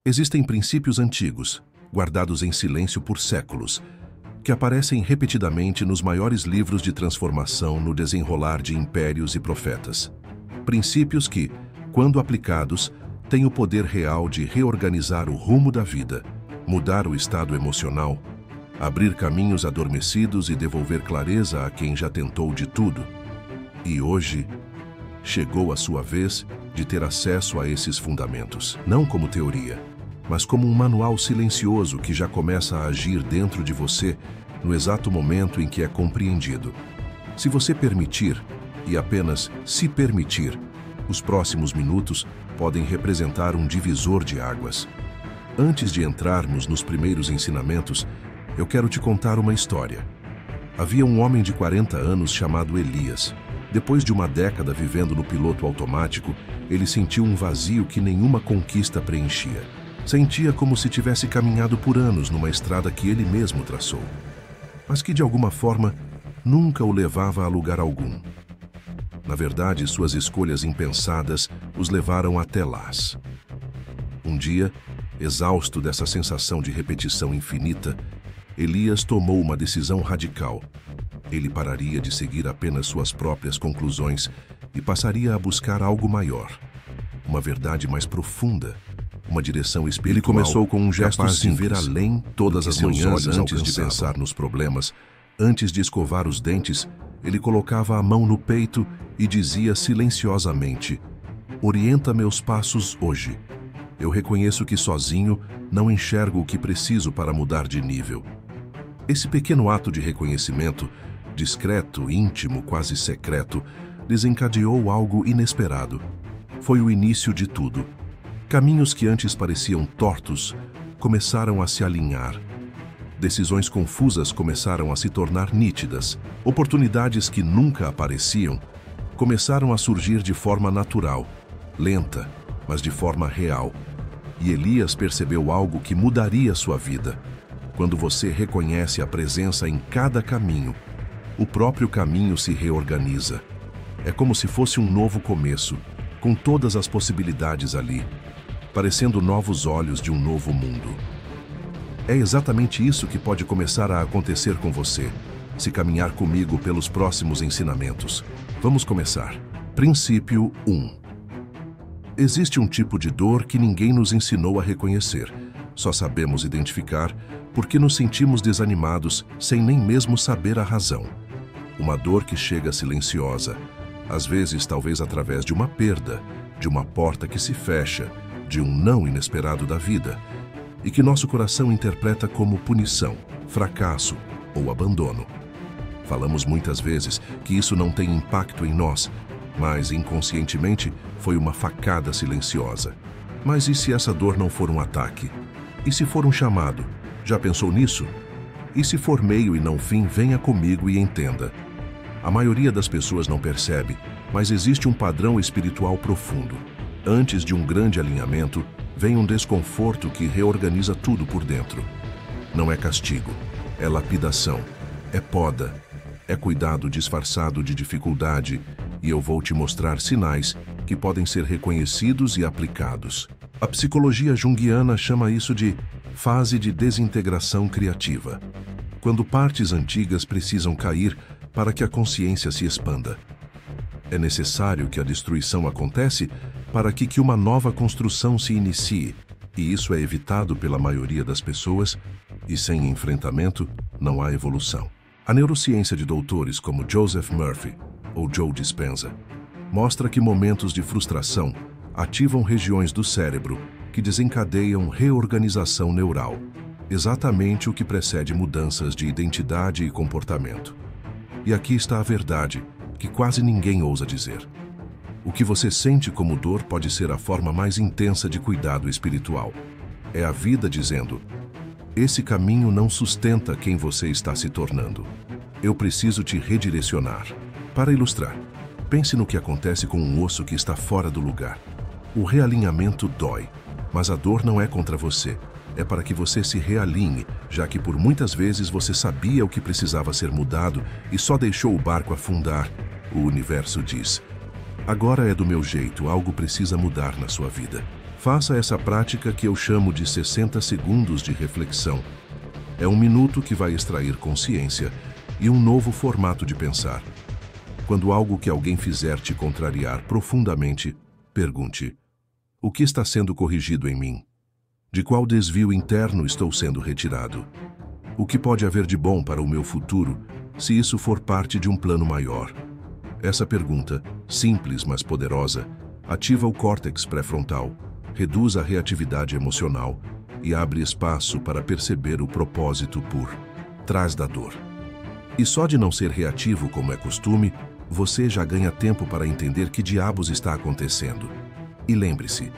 Existem princípios antigos, guardados em silêncio por séculos, que aparecem repetidamente nos maiores livros de transformação no desenrolar de impérios e profetas. Princípios que, quando aplicados, têm o poder real de reorganizar o rumo da vida, mudar o estado emocional, abrir caminhos adormecidos e devolver clareza a quem já tentou de tudo. E hoje, chegou a sua vez de ter acesso a esses fundamentos, não como teoria, mas como um manual silencioso que já começa a agir dentro de você no exato momento em que é compreendido. Se você permitir, e apenas se permitir, os próximos minutos podem representar um divisor de águas. Antes de entrarmos nos primeiros ensinamentos, eu quero te contar uma história. Havia um homem de 40 anos chamado Elias. Depois de uma década vivendo no piloto automático, ele sentiu um vazio que nenhuma conquista preenchia. Sentia como se tivesse caminhado por anos numa estrada que ele mesmo traçou, mas que de alguma forma nunca o levava a lugar algum. Na verdade, suas escolhas impensadas os levaram até lá. Um dia, exausto dessa sensação de repetição infinita, Elias tomou uma decisão radical. Ele pararia de seguir apenas suas próprias conclusões e passaria a buscar algo maior, uma verdade mais profunda, uma direção espiritual. Ele começou com um gesto simples, de ver além todas as manhãs antes de pensar nos problemas. Antes de escovar os dentes, ele colocava a mão no peito e dizia silenciosamente: "Orienta meus passos hoje. Eu reconheço que sozinho não enxergo o que preciso para mudar de nível." Esse pequeno ato de reconhecimento, discreto, íntimo, quase secreto, desencadeou algo inesperado. Foi o início de tudo. Caminhos que antes pareciam tortos começaram a se alinhar. Decisões confusas começaram a se tornar nítidas. Oportunidades que nunca apareciam começaram a surgir de forma natural, lenta, mas de forma real. E Elias percebeu algo que mudaria sua vida. Quando você reconhece a presença em cada caminho, o próprio caminho se reorganiza. É como se fosse um novo começo, com todas as possibilidades ali, parecendo novos olhos de um novo mundo. É exatamente isso que pode começar a acontecer com você, se caminhar comigo pelos próximos ensinamentos. Vamos começar. Princípio 1. Existe um tipo de dor que ninguém nos ensinou a reconhecer. Só sabemos identificar porque nos sentimos desanimados sem nem mesmo saber a razão. Uma dor que chega silenciosa, às vezes talvez através de uma perda, de uma porta que se fecha, de um não inesperado da vida, e que nosso coração interpreta como punição, fracasso ou abandono. Falamos muitas vezes que isso não tem impacto em nós, mas inconscientemente foi uma facada silenciosa. Mas e se essa dor não for um ataque? E se for um chamado? Já pensou nisso? E se for meio e não fim, venha comigo e entenda. A maioria das pessoas não percebe, mas existe um padrão espiritual profundo. Antes de um grande alinhamento, vem um desconforto que reorganiza tudo por dentro. Não é castigo, é lapidação, é poda, é cuidado disfarçado de dificuldade, e eu vou te mostrar sinais que podem ser reconhecidos e aplicados. A psicologia junguiana chama isso de fase de desintegração criativa, quando partes antigas precisam cair para que a consciência se expanda. É necessário que a destruição aconteça para que uma nova construção se inicie, e isso é evitado pela maioria das pessoas, e sem enfrentamento não há evolução. A neurociência de doutores como Joseph Murphy ou Joe Dispenza mostra que momentos de frustração ativam regiões do cérebro que desencadeiam reorganização neural, exatamente o que precede mudanças de identidade e comportamento. E aqui está a verdade, que quase ninguém ousa dizer. O que você sente como dor pode ser a forma mais intensa de cuidado espiritual. É a vida dizendo: esse caminho não sustenta quem você está se tornando. Eu preciso te redirecionar. Para ilustrar, pense no que acontece com um osso que está fora do lugar. O realinhamento dói, mas a dor não é contra você. É para que você se realinhe, já que por muitas vezes você sabia o que precisava ser mudado e só deixou o barco afundar. O universo diz: agora é do meu jeito, algo precisa mudar na sua vida. Faça essa prática que eu chamo de 60 segundos de reflexão. É um minuto que vai extrair consciência e um novo formato de pensar. Quando algo que alguém fizer te contrariar profundamente, pergunte: o que está sendo corrigido em mim? De qual desvio interno estou sendo retirado? O que pode haver de bom para o meu futuro, se isso for parte de um plano maior? Essa pergunta, simples mas poderosa, ativa o córtex pré-frontal, reduz a reatividade emocional e abre espaço para perceber o propósito por trás da dor. E só de não ser reativo como é costume, você já ganha tempo para entender que diabos está acontecendo. E lembre-se,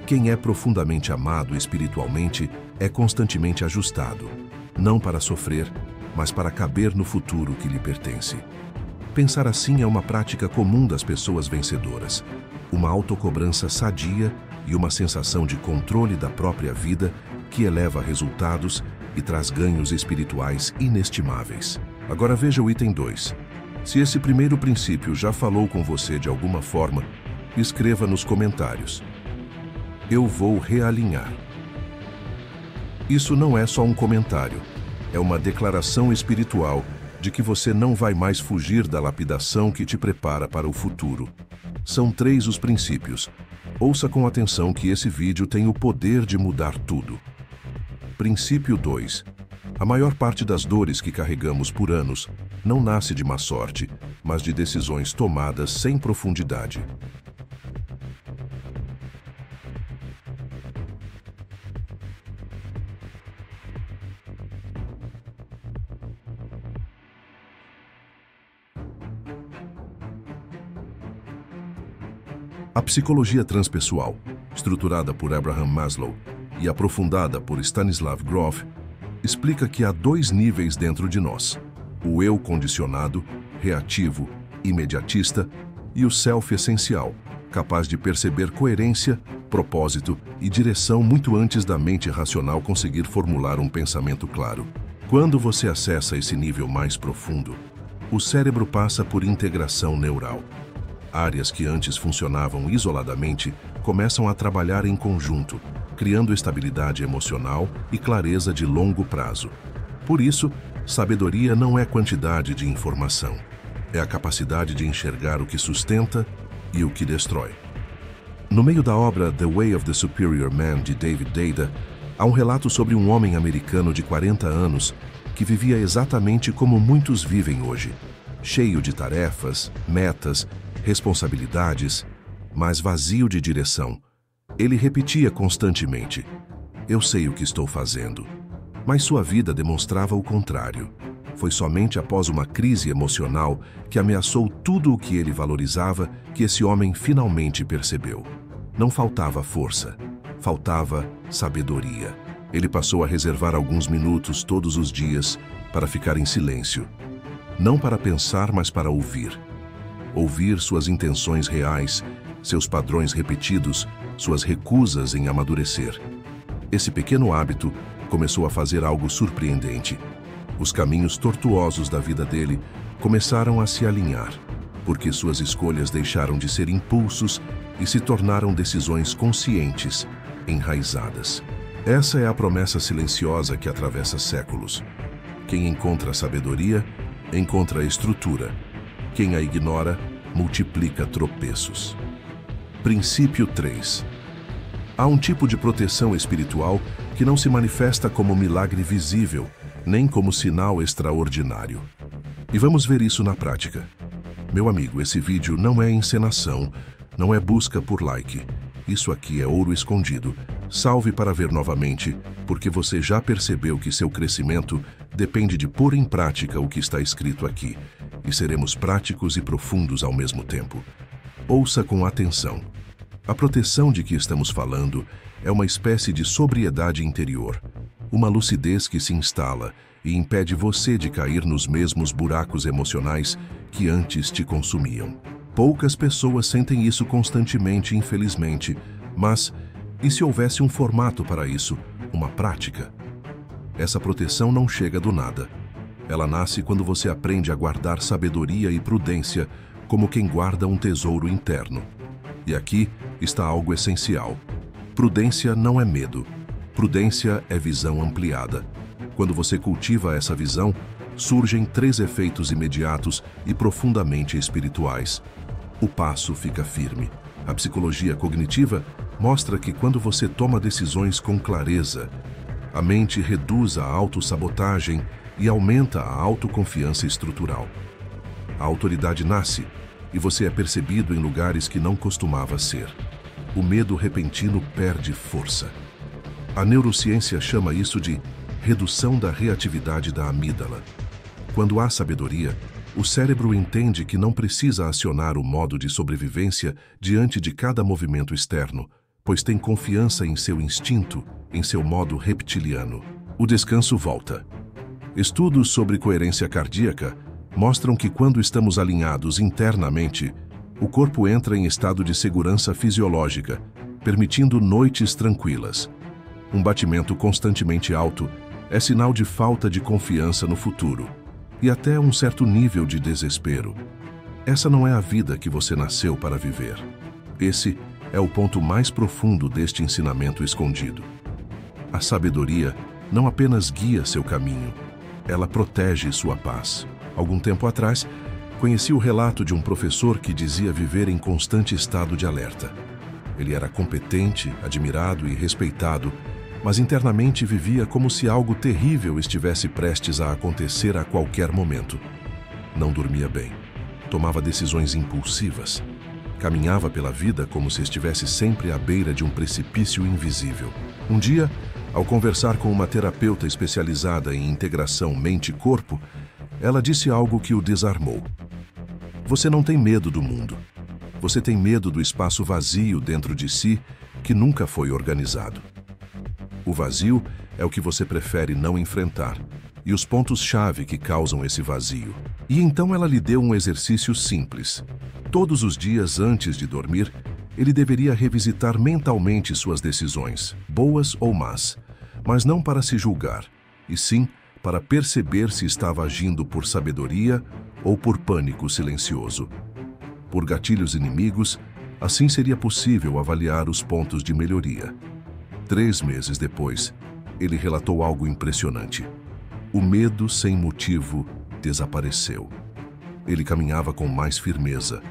quem é profundamente amado espiritualmente é constantemente ajustado, não para sofrer, mas para caber no futuro que lhe pertence. Pensar assim é uma prática comum das pessoas vencedoras, uma autocobrança sadia e uma sensação de controle da própria vida que eleva resultados e traz ganhos espirituais inestimáveis. Agora veja o item 2. Se esse primeiro princípio já falou com você de alguma forma, escreva nos comentários: eu vou realinhar. Isso não é só um comentário, é uma declaração espiritual de que você não vai mais fugir da lapidação que te prepara para o futuro. São 3 os princípios. Ouça com atenção que esse vídeo tem o poder de mudar tudo. Princípio 2. A maior parte das dores que carregamos por anos não nasce de má sorte, mas de decisões tomadas sem profundidade. A psicologia transpessoal, estruturada por Abraham Maslow e aprofundada por Stanislav Grof, explica que há 2 níveis dentro de nós: o eu condicionado, reativo, imediatista, e o self essencial, capaz de perceber coerência, propósito e direção muito antes da mente racional conseguir formular um pensamento claro. Quando você acessa esse nível mais profundo, o cérebro passa por integração neural. Áreas que antes funcionavam isoladamente começam a trabalhar em conjunto, criando estabilidade emocional e clareza de longo prazo. Por isso, sabedoria não é quantidade de informação, é a capacidade de enxergar o que sustenta e o que destrói. No meio da obra The Way of the Superior Man, de David Deida, há um relato sobre um homem americano de 40 anos que vivia exatamente como muitos vivem hoje, cheio de tarefas, metas, responsabilidades, mas vazio de direção. Ele repetia constantemente: eu sei o que estou fazendo. Mas sua vida demonstrava o contrário. Foi somente após uma crise emocional que ameaçou tudo o que ele valorizava que esse homem finalmente percebeu. Não faltava força, faltava sabedoria. Ele passou a reservar alguns minutos todos os dias para ficar em silêncio. Não para pensar, mas para ouvir. Ouvir suas intenções reais, seus padrões repetidos, suas recusas em amadurecer. Esse pequeno hábito começou a fazer algo surpreendente. Os caminhos tortuosos da vida dele começaram a se alinhar, porque suas escolhas deixaram de ser impulsos e se tornaram decisões conscientes, enraizadas. Essa é a promessa silenciosa que atravessa séculos. Quem encontra sabedoria, encontra estrutura. Quem a ignora, multiplica tropeços. Princípio 3. Há um tipo de proteção espiritual que não se manifesta como milagre visível, nem como sinal extraordinário. E vamos ver isso na prática. Meu amigo, esse vídeo não é encenação, não é busca por like. Isso aqui é ouro escondido. Salve para ver novamente, porque você já percebeu que seu crescimento depende de pôr em prática o que está escrito aqui. E seremos práticos e profundos ao mesmo tempo. Ouça com atenção. A proteção de que estamos falando é uma espécie de sobriedade interior, uma lucidez que se instala e impede você de cair nos mesmos buracos emocionais que antes te consumiam. Poucas pessoas sentem isso constantemente, infelizmente, mas e se houvesse um formato para isso, uma prática? Essa proteção não chega do nada. Ela nasce quando você aprende a guardar sabedoria e prudência como quem guarda um tesouro interno. E aqui está algo essencial. Prudência não é medo. Prudência é visão ampliada. Quando você cultiva essa visão, surgem 3 efeitos imediatos e profundamente espirituais. O passo fica firme. A psicologia cognitiva mostra que quando você toma decisões com clareza, a mente reduz a autossabotagem e aumenta a autoconfiança estrutural. A autoridade nasce e você é percebido em lugares que não costumava ser. O medo repentino perde força. A neurociência chama isso de redução da reatividade da amígdala. Quando há sabedoria, o cérebro entende que não precisa acionar o modo de sobrevivência diante de cada movimento externo, pois tem confiança em seu instinto, em seu modo reptiliano. O descanso volta. Estudos sobre coerência cardíaca mostram que quando estamos alinhados internamente, o corpo entra em estado de segurança fisiológica, permitindo noites tranquilas. Um batimento constantemente alto é sinal de falta de confiança no futuro e até um certo nível de desespero. Essa não é a vida que você nasceu para viver. Esse é o ponto mais profundo deste ensinamento escondido. A sabedoria não apenas guia seu caminho, ela protege sua paz. Algum tempo atrás, conheci o relato de um professor que dizia viver em constante estado de alerta. Ele era competente, admirado e respeitado, mas internamente vivia como se algo terrível estivesse prestes a acontecer a qualquer momento. Não dormia bem, tomava decisões impulsivas, caminhava pela vida como se estivesse sempre à beira de um precipício invisível. Um dia, ao conversar com uma terapeuta especializada em integração mente-corpo, ela disse algo que o desarmou. Você não tem medo do mundo. Você tem medo do espaço vazio dentro de si que nunca foi organizado. O vazio é o que você prefere não enfrentar e os pontos-chave que causam esse vazio. E então ela lhe deu um exercício simples. Todos os dias antes de dormir, ele deveria revisitar mentalmente suas decisões, boas ou más, mas não para se julgar, e sim para perceber se estava agindo por sabedoria ou por pânico silencioso. Por gatilhos inimigos, assim seria possível avaliar os pontos de melhoria. 3 meses depois, ele relatou algo impressionante. O medo sem motivo desapareceu. Ele caminhava com mais firmeza,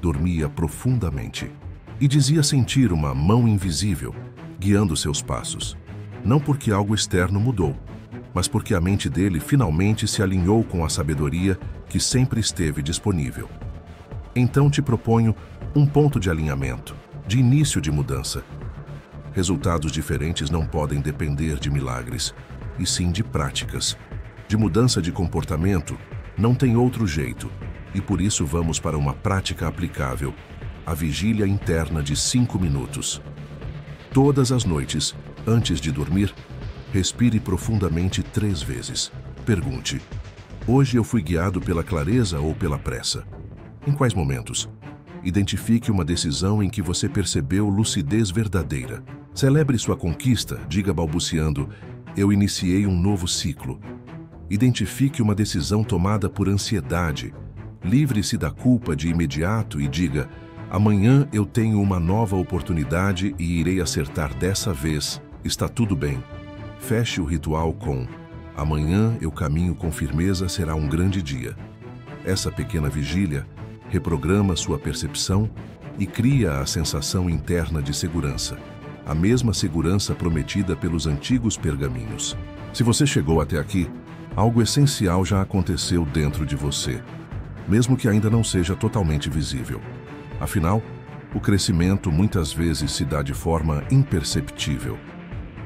dormia profundamente e dizia sentir uma mão invisível guiando seus passos. Não porque algo externo mudou, mas porque a mente dele finalmente se alinhou com a sabedoria que sempre esteve disponível. Então te proponho um ponto de alinhamento, de início de mudança. Resultados diferentes não podem depender de milagres, e sim de práticas. De mudança de comportamento, não tem outro jeito, e por isso vamos para uma prática aplicável, a vigília interna de 5 minutos. Todas as noites, antes de dormir, respire profundamente 3 vezes. Pergunte: hoje eu fui guiado pela clareza ou pela pressa? Em quais momentos? Identifique uma decisão em que você percebeu lucidez verdadeira. Celebre sua conquista, diga balbuciando: eu iniciei um novo ciclo. Identifique uma decisão tomada por ansiedade. Livre-se da culpa de imediato e diga: amanhã eu tenho uma nova oportunidade e irei acertar dessa vez. Está tudo bem. Feche o ritual com: amanhã eu caminho com firmeza, será um grande dia. Essa pequena vigília reprograma sua percepção e cria a sensação interna de segurança, a mesma segurança prometida pelos antigos pergaminhos. Se você chegou até aqui, algo essencial já aconteceu dentro de você, mesmo que ainda não seja totalmente visível. Afinal, o crescimento muitas vezes se dá de forma imperceptível.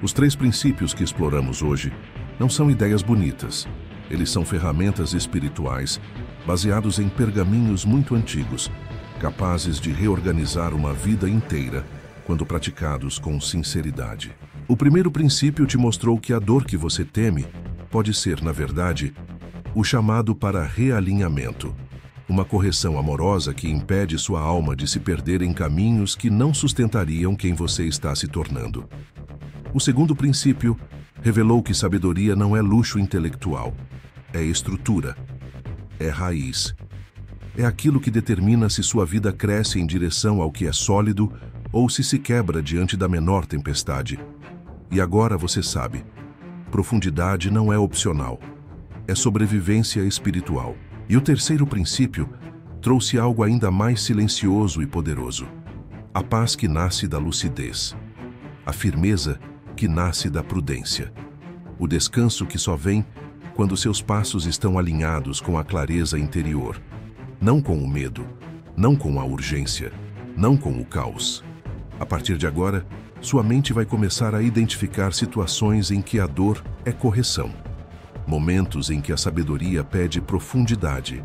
Os 3 princípios que exploramos hoje não são ideias bonitas. Eles são ferramentas espirituais baseados em pergaminhos muito antigos, capazes de reorganizar uma vida inteira quando praticados com sinceridade. O primeiro princípio te mostrou que a dor que você teme pode ser, na verdade, o chamado para realinhamento, uma correção amorosa que impede sua alma de se perder em caminhos que não sustentariam quem você está se tornando. O segundo princípio revelou que sabedoria não é luxo intelectual, é estrutura, é raiz. É aquilo que determina se sua vida cresce em direção ao que é sólido ou se quebra diante da menor tempestade. E agora você sabe, profundidade não é opcional, é sobrevivência espiritual. E o terceiro princípio trouxe algo ainda mais silencioso e poderoso. A paz que nasce da lucidez, a firmeza que nasce da prudência, o descanso que só vem quando seus passos estão alinhados com a clareza interior, não com o medo, não com a urgência, não com o caos. A partir de agora, sua mente vai começar a identificar situações em que a dor é correção, momentos em que a sabedoria pede profundidade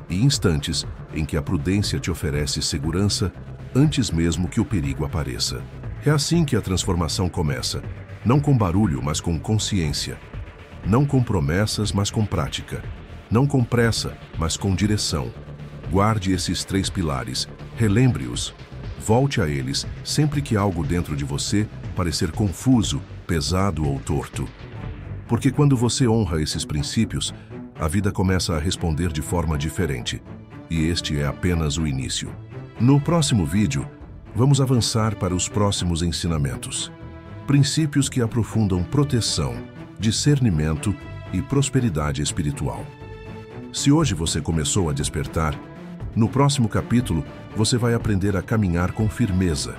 e instantes em que a prudência te oferece segurança antes mesmo que o perigo apareça. É assim que a transformação começa, não com barulho, mas com consciência. Não com promessas, mas com prática. Não com pressa, mas com direção. Guarde esses 3 pilares, relembre-os. Volte a eles sempre que algo dentro de você parecer confuso, pesado ou torto. Porque quando você honra esses princípios, a vida começa a responder de forma diferente. E este é apenas o início. No próximo vídeo, vamos avançar para os próximos ensinamentos. Princípios que aprofundam proteção, discernimento e prosperidade espiritual. Se hoje você começou a despertar, no próximo capítulo você vai aprender a caminhar com firmeza.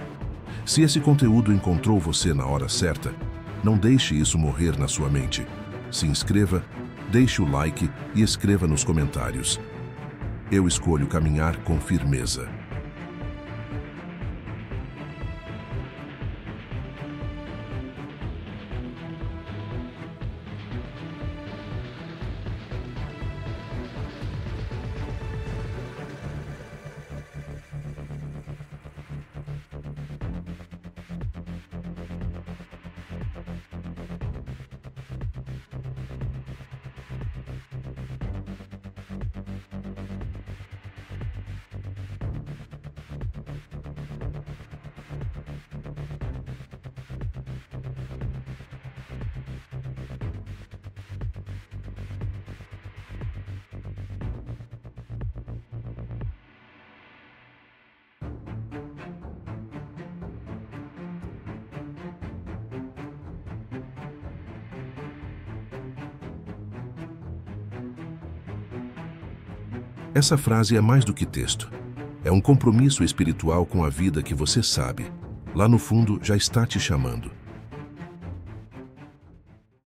Se esse conteúdo encontrou você na hora certa, não deixe isso morrer na sua mente. Se inscreva, deixe o like e escreva nos comentários. Eu escolho caminhar com firmeza. Essa frase é mais do que texto. É um compromisso espiritual com a vida que você sabe, lá no fundo, já está te chamando.